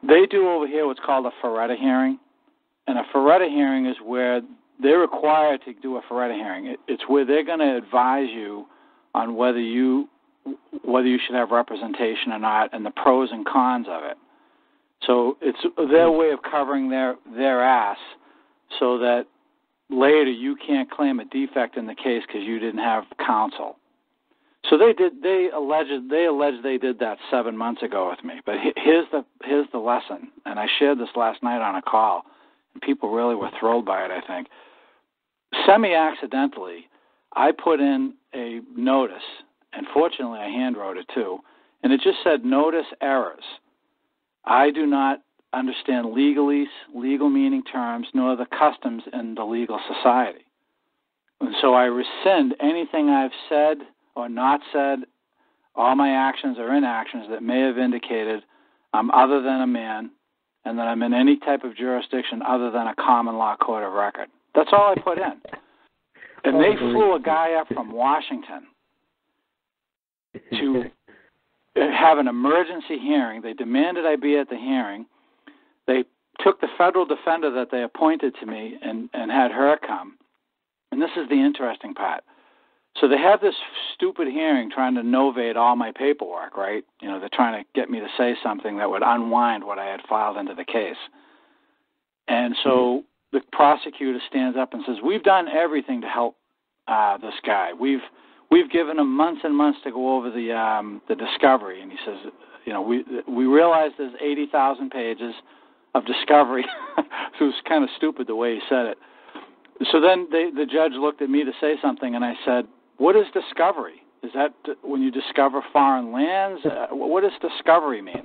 They do over here what's called a Faretta hearing. And a Faretta hearing is where they're required to do a Faretta hearing. It's where they're going to advise you on whether you should have representation or not and the pros and cons of it. So it's their way of covering their ass so that later you can't claim a defect in the case because you didn't have counsel. So they allege they did that 7 months ago with me. But here's the lesson, and I shared this last night on a call, and people really were thrilled by it, I think. Semi-accidentally, I put in a notice, and fortunately I handwrote it too, and it just said notice errors. I do not understand legalese, legal meaning terms, nor the customs in the legal society. And so I rescind anything I've said or not said, all my actions or inactions that may have indicated I'm other than a man and that I'm in any type of jurisdiction other than a common law court of record. That's all I put in. And they flew a guy up from Washington to have an emergency hearing. They demanded I be at the hearing. They took the federal defender that they appointed to me and had her come. And this is the interesting part. So they had this stupid hearing trying to novate all my paperwork, right? You know, they're trying to get me to say something that would unwind what I had filed into the case. And so the prosecutor stands up and says, we've done everything to help this guy. We've given him months and months to go over the discovery. And he says, you know, we realize there's 80,000 pages of discovery. It was kind of stupid the way he said it. So then the judge looked at me to say something, and I said, what is discovery? Is that when you discover foreign lands? What does discovery mean?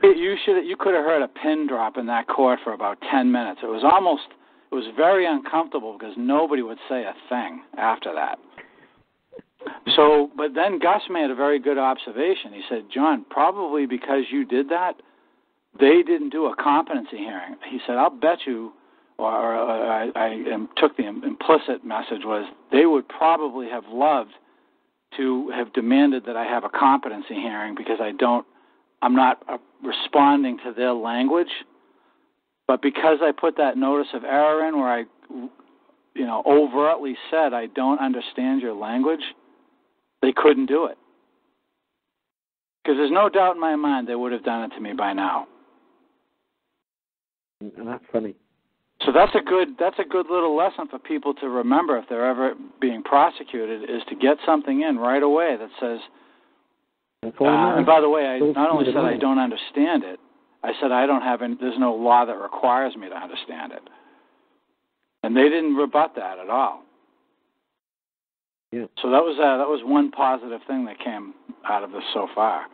You could have heard a pin drop in that court for about 10 minutes. It was very uncomfortable because nobody would say a thing after that. So, but then Gus made a very good observation. He said, John, probably because you did that, they didn't do a competency hearing. He said, I'll bet you, I took the implicit message was they would probably have loved to have demanded that I have a competency hearing because I'm not responding to their language. But because I put that notice of error in where I, you know, overtly said I don't understand your language, they couldn't do it. Because there's no doubt in my mind they would have done it to me by now. And that's funny. So that's a good little lesson for people to remember if they're ever being prosecuted, is to get something in right away that says, and by the way, I not only said I don't understand it, I said there's no law that requires me to understand it. And they didn't rebut that at all. Yeah. So that was one positive thing that came out of this so far.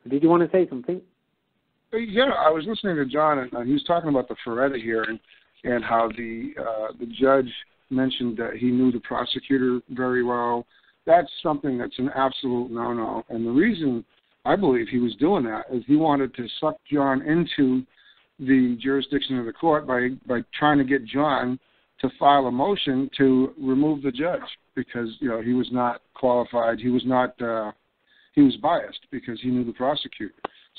Did you want to say something? Yeah, I was listening to John, and he was talking about the Faretta hearing and how the judge mentioned that he knew the prosecutor very well. That's something that's an absolute no-no. And the reason I believe he was doing that is he wanted to suck John into the jurisdiction of the court by trying to get John to file a motion to remove the judge because, you know, he was not qualified. He was biased because he knew the prosecutor.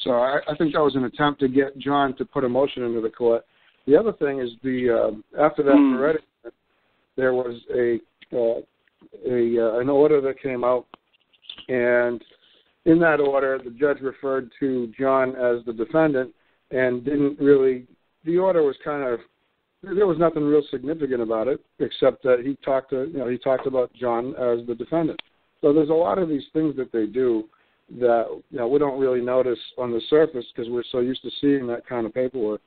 So I think that was an attempt to get John to put a motion into the court. The other thing is after that Faretta, there was an order that came out, and in that order, the judge referred to John as the defendant and didn't really. The order was there was nothing real significant about it except that he talked about John as the defendant. So there's a lot of these things that they do that we don't really notice on the surface because we're so used to seeing that kind of paperwork.